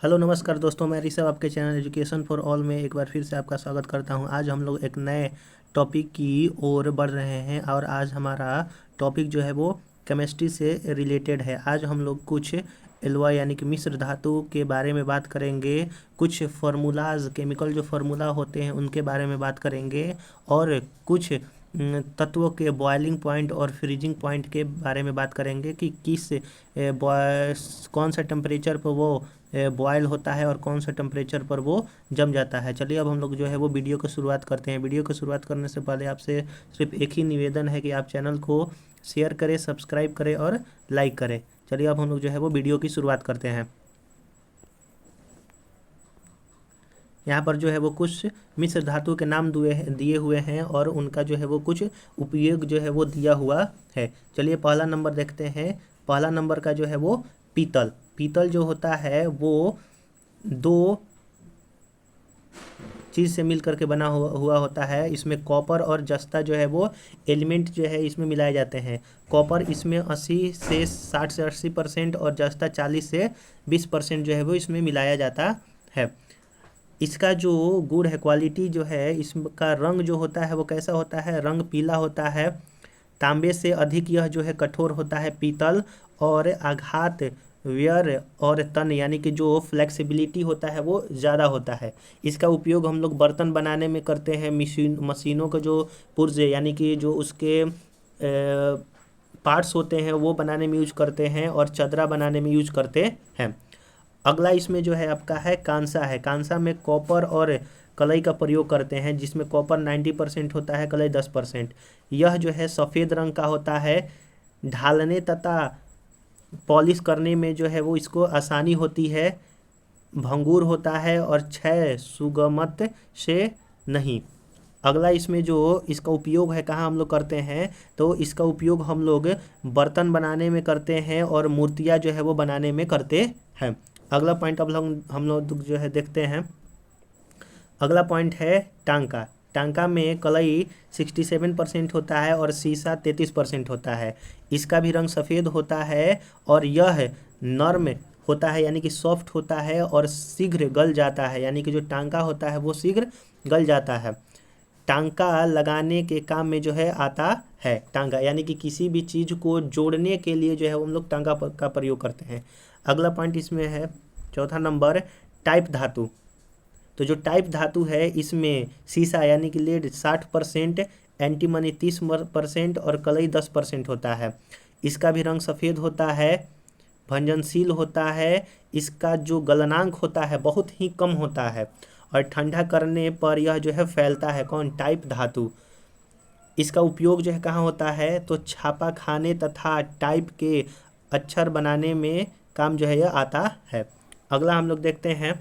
Hello नमस्कार दोस्तों, मैं ऋषभ आपके चैनल एजुकेशन फॉर ऑल में एक बार फिर से आपका स्वागत करता हूं। आज हम लोग एक नए टॉपिक की ओर बढ़ रहे हैं और आज हमारा टॉपिक जो है वो केमिस्ट्री से रिलेटेड है। आज हम लोग कुछ एलॉय यानी कि मिश्र धातु के बारे में बात करेंगे, कुछ फार्मूलाज केमिकल जो फार्मूला होते हैं उनके बारे में बात करेंगे और कुछ तत्वों के बॉइलिंग पॉइंट और फ्रीजिंग पॉइंट के बारे में बात करेंगे कि कौन सा टेम्परेचर पर वो बॉयल होता है और कौन सा टेम्परेचर पर वो जम जाता है। चलिए अब हम लोग जो है वो वीडियो को शुरुआत करते हैं। वीडियो को शुरुआत करने से पहले आपसे सिर्फ एक ही निवेदन है कि आप चैनल को शेयर करें, सब्सक्राइब करें और लाइक करें। चलिए अब हम लोग जो है वो वीडियो की शुरुआत करते हैं। यहाँ पर जो है वो कुछ मिश्र धातु के नाम दिए हुए हैं और उनका जो है वो कुछ उपयोग जो है वो दिया हुआ है। चलिए पहला नंबर देखते हैं। पहला नंबर का जो है वो पीतल। पीतल जो होता है वो दो चीज़ से मिल करके बना हुआ होता है। इसमें कॉपर और जस्ता जो है वो एलिमेंट जो है इसमें मिलाए जाते हैं। कॉपर इसमें 60 से 80% और जस्ता 40 से 20% जो है वो इसमें मिलाया जाता है। इसका जो गुण है, क्वालिटी जो है, इसका रंग जो होता है वो कैसा होता है, रंग पीला होता है। तांबे से अधिक यह जो है कठोर होता है पीतल, और आघात वेयर और तन यानी कि जो फ्लेक्सिबिलिटी होता है वो ज़्यादा होता है। इसका उपयोग हम लोग बर्तन बनाने में करते हैं। मशीनों का जो पुर्जे यानी कि जो उसके पार्ट्स होते हैं वो बनाने में यूज करते हैं और चदरा बनाने में यूज करते हैं। अगला इसमें जो है आपका है कांसा है। कांसा में कॉपर और कलई का प्रयोग करते हैं, जिसमें कॉपर 90% होता है, कलई 10%। यह जो है सफ़ेद रंग का होता है। ढालने तथा पॉलिश करने में जो है वो इसको आसानी होती है। भंगुर होता है और क्षय सुगमत से नहीं। अगला इसमें जो इसका उपयोग है कहाँ हम लोग करते हैं, तो इसका उपयोग हम लोग बर्तन बनाने में करते हैं और मूर्तियाँ जो है वो बनाने में करते हैं। अगला पॉइंट अब हम लोग जो है देखते हैं। अगला पॉइंट है टांका। टांका में कलई 67% होता है और सीसा 33% होता है। इसका भी रंग सफ़ेद होता है और यह नर्म होता है यानी कि सॉफ्ट होता है और शीघ्र गल जाता है, यानी कि जो टांका होता है वो शीघ्र गल जाता है। टांका लगाने के काम में जो है आता है। टांका यानी कि किसी भी चीज़ को जोड़ने के लिए जो है हम लोग टांका का प्रयोग करते हैं। अगला पॉइंट इसमें है चौथा नंबर, टाइप धातु। तो जो टाइप धातु है इसमें सीसा यानी कि लेड 60%, एंटीमनी 30% और कलई 10% होता है। इसका भी रंग सफ़ेद होता है, भंजनशील होता है। इसका जो गलनांक होता है बहुत ही कम होता है और ठंडा करने पर यह जो है फैलता है। कौन? टाइप धातु। इसका उपयोग जो है कहाँ होता है, तो छापा खाने तथा टाइप के अक्षर बनाने में काम जो है यह आता है। अगला हम लोग देखते हैं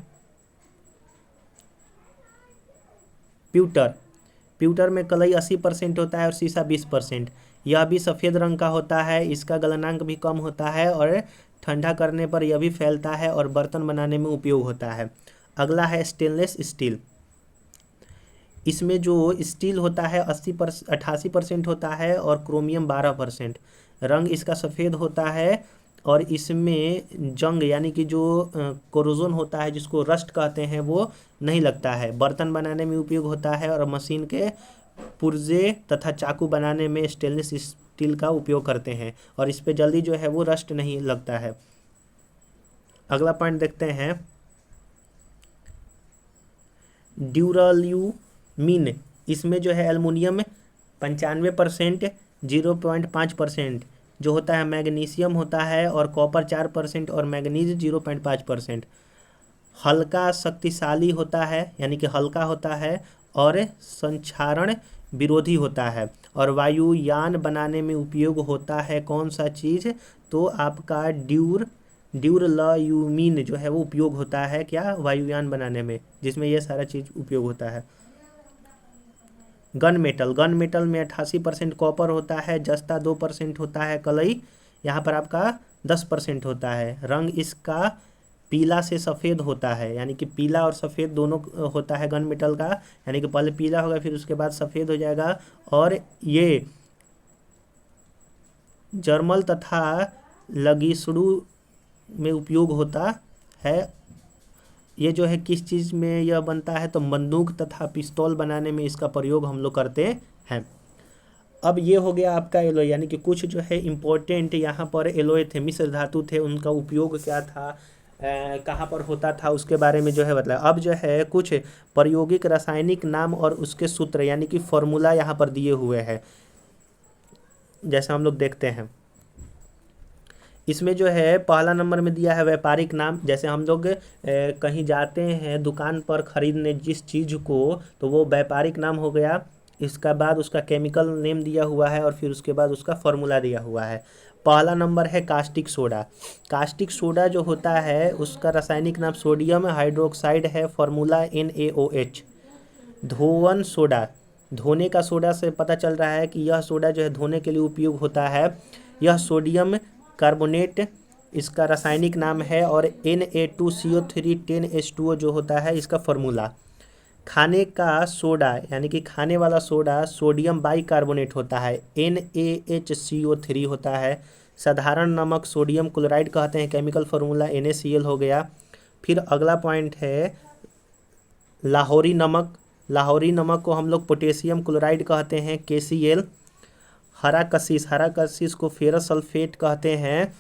प्यूटर। प्यूटर में कलई 80% होता है और सीसा 20%। यह भी सफ़ेद रंग का होता है। इसका गलनांक भी कम होता है और ठंडा करने पर यह भी फैलता है और बर्तन बनाने में उपयोग होता है। अगला है स्टेनलेस स्टील। इसमें जो स्टील होता है 88% होता है और क्रोमियम 12%। रंग इसका सफ़ेद होता है और इसमें जंग यानी कि जो कोरोजन होता है, जिसको रस्ट कहते हैं, वो नहीं लगता है। बर्तन बनाने में उपयोग होता है और मशीन के पुर्जे तथा चाकू बनाने में स्टेनलेस स्टील का उपयोग करते हैं और इस पे जल्दी जो है वो रस्ट नहीं लगता है। अगला पॉइंट देखते हैं ड्यूराल्यूमिन। इसमें जो है एल्युमिनियम 95%, 0.5% जो होता है मैग्नीशियम होता है और कॉपर 4% और मैग्नीज 0.5%। हल्का शक्तिशाली होता है यानी कि हल्का होता है और संक्षारण विरोधी होता है और वायुयान बनाने में उपयोग होता है। कौन सा चीज़? तो आपका ड्यूरलायूमिन जो है वो उपयोग होता है क्या? वायुयान बनाने में, जिसमें यह सारा चीज़ उपयोग होता है। Gun metal. गन मेटल में 88% कॉपर होता है, जस्ता 2% होता है, कलई यहाँ पर आपका 10% होता है। रंग इसका पीला से सफ़ेद होता है, यानी कि पीला और सफ़ेद दोनों होता है गन मेटल का, यानी कि पहले पीला होगा फिर उसके बाद सफ़ेद हो जाएगा। और ये जर्मल तथा लगिसड़ू में उपयोग होता है। ये जो है किस चीज़ में यह बनता है, तो बंदूक तथा पिस्तौल बनाने में इसका प्रयोग हम लोग करते हैं। अब ये हो गया आपका एलोय, यानी कि कुछ जो है इम्पोर्टेंट यहाँ पर एलोय थे, मिश्र धातु थे, उनका उपयोग क्या था, कहाँ पर होता था, उसके बारे में जो है बताया। अब जो है कुछ प्रायोगिक रासायनिक नाम और उसके सूत्र यानी कि फॉर्मूला यहाँ पर दिए हुए हैं, जैसा हम लोग देखते हैं। इसमें जो है पहला नंबर में दिया है व्यापारिक नाम। जैसे हम लोग कहीं जाते हैं दुकान पर खरीदने जिस चीज़ को, तो वो व्यापारिक नाम हो गया। इसका बाद उसका केमिकल नेम दिया हुआ है और फिर उसके बाद उसका फॉर्मूला दिया हुआ है। पहला नंबर है कास्टिक सोडा। कास्टिक सोडा जो होता है उसका रासायनिक नाम सोडियम हाइड्रोक्साइड है, फॉर्मूला NaOH। धोवन सोडा, धोने का सोडा से पता चल रहा है कि यह सोडा जो है धोने के लिए उपयोग होता है। यह सोडियम कार्बोनेट इसका रासायनिक नाम है और Na2CO3 10H2O जो होता है इसका फॉर्मूला। खाने का सोडा यानी कि खाने वाला सोडा सोडियम बाइकार्बोनेट होता है, NaHCO3 होता है। साधारण नमक सोडियम क्लोराइड कहते हैं, केमिकल फार्मूला NaCl हो गया। फिर अगला पॉइंट है लाहौरी नमक। लाहौरी नमक को हम लोग पोटेशियम क्लोराइड कहते हैं, KCl। हरा कशिश, हरा कशिश को फेरस सल्फेट कहते हैं,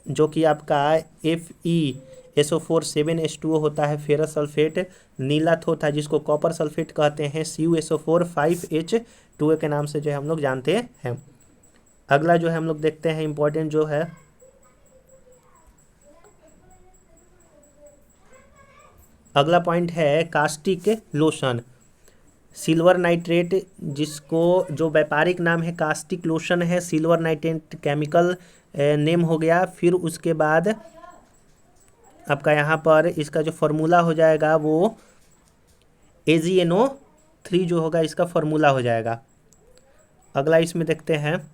जो कि आपका FeSO4 7H2O होता है, फेरस सल्फेट। नीला थोथा जिसको कॉपर सल्फेट कहते हैं, CuSO4 5H2O के नाम से जो है हम लोग जानते हैं। अगला जो है हम लोग देखते हैं इंपॉर्टेंट जो है अगला पॉइंट है कास्टिक लोशन। सिल्वर नाइट्रेट जिसको जो व्यापारिक नाम है कास्टिक लोशन है, सिल्वर नाइट्रेट केमिकल नेम हो गया। फिर उसके बाद आपका यहाँ पर इसका जो फॉर्मूला हो जाएगा वो AgNO3 जो होगा इसका फॉर्मूला हो जाएगा। अगला इसमें देखते हैं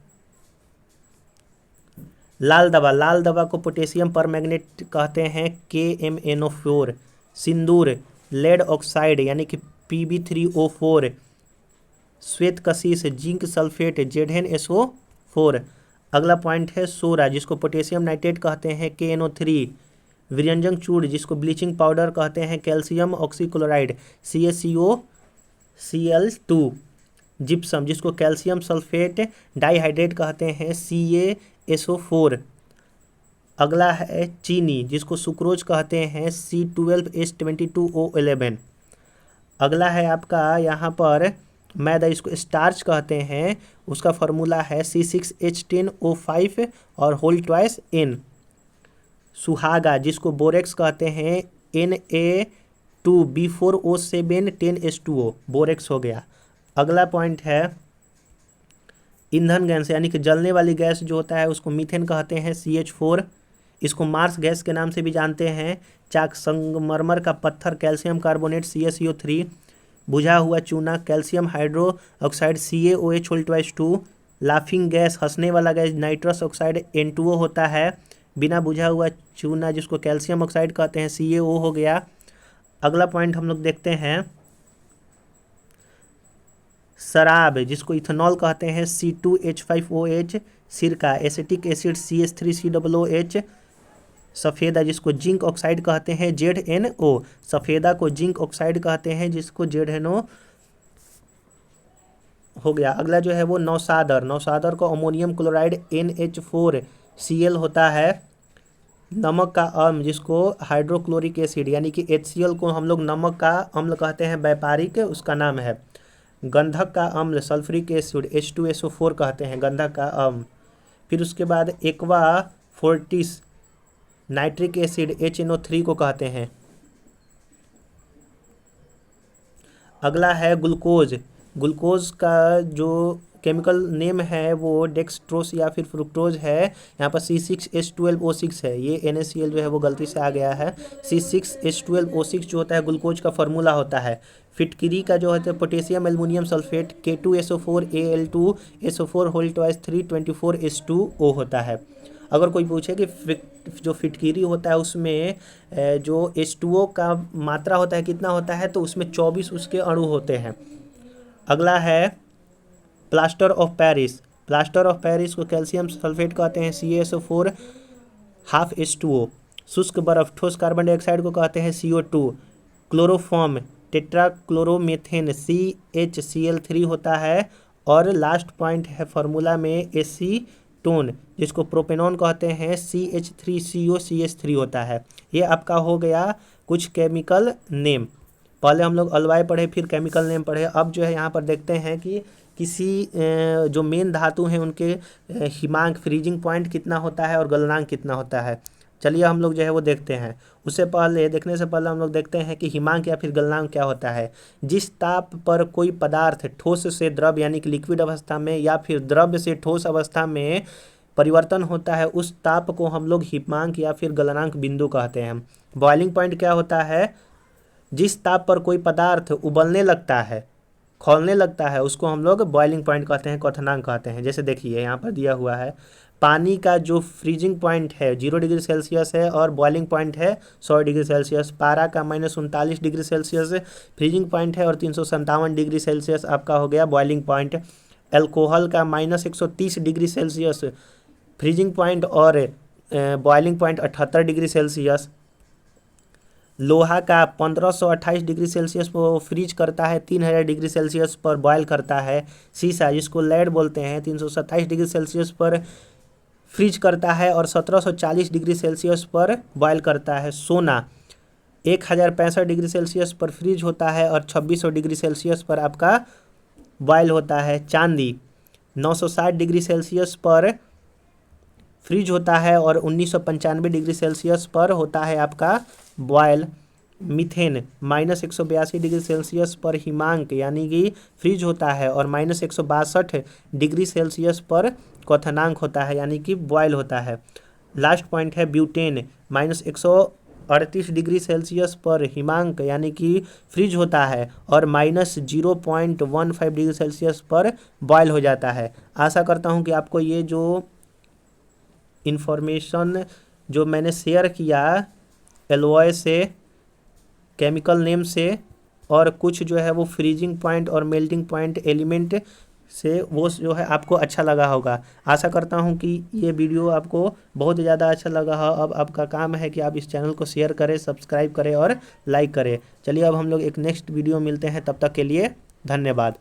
लाल दवा। लाल दवा को पोटेशियम परमैंगनेट कहते हैं, KMnO4। सिंदूर लेड ऑक्साइड यानी कि Pb3O4। श्वेत कशिश जिंक सल्फेट ZnSO4। अगला पॉइंट है सोरा जिसको पोटेशियम नाइट्रेट कहते हैं, KNO3। विरंजन चूर्ण जिसको ब्लीचिंग पाउडर कहते हैं, calcium oxychloride CaCO Cl2। Gypsum जिसको कैल्शियम सल्फेट डाइहाइड्रेट कहते हैं, CaSO4। अगला है चीनी जिसको सुक्रोज कहते हैं, C12H22O11। अगला है आपका यहाँ पर मैदा, इसको स्टार्च कहते हैं, उसका फार्मूला है C6H10O5 और होल ट्वाइस N। सुहागा जिसको बोरेक्स कहते हैं, Na2B4O7 10H2O, बोरेक्स हो गया। अगला पॉइंट है ईंधन गैस यानी कि जलने वाली गैस जो होता है उसको मीथेन कहते हैं, CH4। इसको मार्स गैस के नाम से भी जानते हैं। चाक संगमरमर का पत्थर कैल्शियम कार्बोनेट CaCO3। बुझा हुआ चूना calcium hydro oxide CaOH2। Laughing gas हंसने वाला गैस नाइट्रस ऑक्साइड N2O होता है। बिना बुझा हुआ चूना जिसको कैल्शियम ऑक्साइड कहते हैं, CaO हो गया। अगला पॉइंट हम लोग देखते हैं शराब जिसको इथेनॉल कहते हैं, C2H5OH। सिरका एसिटिक एसिड CH3COOH। सफ़ेदा जिसको जिंक ऑक्साइड कहते हैं, ZnO। सफ़ेदा को जिंक ऑक्साइड कहते हैं जिसको ZnO हो गया। अगला जो है वो नौसादर। नौसादर को अमोनियम क्लोराइड NH4Cl होता है। नमक का अम्ल जिसको हाइड्रोक्लोरिक एसिड यानी कि HCl को हम लोग नमक का अम्ल कहते हैं, व्यापारिक उसका नाम है। गंधक का अम्ल सल्फ्यूरिक एसिड H2SO4 कहते हैं, गंधक का अम्ल। फिर उसके बाद aqua Fortis nitric acid HNO3 को कहते हैं। अगला है ग्लूकोज। ग्लूकोज का जो केमिकल नेम है वो डेक्सट्रोस या फिर फ्रुक्टोज है। यहाँ पर C6H12O6 है, ये NaCl जो है वो गलती से आ गया है। C6H12O6 जो होता है ग्लूकोज का फॉर्मूला होता है। फिटकिरी का जो होता है potassium aluminium sulphate K2SO4Al2SO4 whole twice 324H2O होता है। अगर कोई पूछे कि जो फिटकिरी होता है उसमें जो H2O का मात्रा होता है कितना होता है, तो उसमें 24 उसके अणु होते हैं। अगला है plaster of Paris. Plaster of Paris को कैल्शियम सल्फेट कहते हैं, CaSO4 ½ H2O। शुष्क बर्फ, ठोस कार्बन डाइऑक्साइड को कहते हैं CO2। क्लोरोफॉर्म, टेट्राक्लोरोमेथेन CHCl3 होता है। और लास्ट पॉइंट है फार्मूला में एसीटोन, जिसको प्रोपेनॉन कहते हैं, CH3COCH3 होता है। ये आपका हो गया कुछ केमिकल नेम। पहले हम लोग अलवाय पढ़े, फिर केमिकल नेम पढ़े। अब जो है यहाँ पर देखते हैं कि किसी जो मेन धातु हैं उनके हिमांक, फ्रीजिंग पॉइंट कितना होता है और गलनांक कितना होता है। चलिए हम लोग जो है वो देखते हैं। उससे पहले, देखने से पहले हम लोग देखते हैं कि हिमांक या फिर गलनांक क्या होता है। जिस ताप पर कोई पदार्थ ठोस से द्रव यानी कि लिक्विड अवस्था में या फिर द्रव से ठोस अवस्था में परिवर्तन होता है, उस ताप को हम लोग हिमांक या फिर गलनांक बिंदु कहते हैं। बॉइलिंग पॉइंट क्या होता है? जिस ताप पर कोई पदार्थ उबलने लगता है, खौलने लगता है, उसको हम लोग बॉइलिंग पॉइंट कहते हैं, क्वथनांक कहते हैं। जैसे देखिए यहाँ पर दिया हुआ है, पानी का जो फ्रीजिंग पॉइंट है 0 डिग्री सेल्सियस है और बॉइलिंग पॉइंट है 100 डिग्री सेल्सियस। पारा का -39 डिग्री सेल्सियस फ्रीजिंग पॉइंट है और 357 डिग्री सेल्सियस आपका हो गया बॉइलिंग पॉइंट। अल्कोहल का -130 डिग्री सेल्सियस फ्रीजिंग पॉइंट और बॉइलिंग पॉइंट 78 डिग्री सेल्सियस। लोहा का 1528 डिग्री सेल्सियस को फ्रीज करता है, 3000 डिग्री सेल्सियस पर बॉयल करता है। शीशा, जिसको लेड बोलते हैं, 327 डिग्री सेल्सियस पर फ्रीज करता है और 1740 डिग्री सेल्सियस पर बॉयल करता है। सोना 1065 डिग्री सेल्सियस पर फ्रीज होता है और 2600 डिग्री सेल्सियस पर आपका बॉयल होता है। चांदी 960 डिग्री सेल्सियस पर फ्रीज होता है और 1995 डिग्री सेल्सियस पर होता है आपका बॉयल। मीथेन -182 डिग्री सेल्सियस पर हिमांक यानी कि फ्रीज होता है और -162 डिग्री सेल्सियस पर क्वथनांक होता है यानी कि बॉयल होता है। लास्ट पॉइंट है ब्यूटेन, -138 डिग्री सेल्सियस पर हिमांक यानी कि फ्रीज होता है और -0.15 डिग्री सेल्सियस पर बॉयल हो जाता है। आशा करता हूँ कि आपको ये जो इन्फॉर्मेशन जो मैंने शेयर किया एलॉय से, केमिकल नेम से, और कुछ जो है वो फ्रीजिंग पॉइंट और मेल्टिंग पॉइंट एलिमेंट से, वो जो है आपको अच्छा लगा होगा। आशा करता हूँ कि ये वीडियो आपको बहुत ज़्यादा अच्छा लगा हो। अब आपका काम है कि आप इस चैनल को शेयर करें, सब्सक्राइब करें और लाइक करें। चलिए अब हम लोग एक नेक्स्ट वीडियो मिलते हैं, तब तक के लिए धन्यवाद।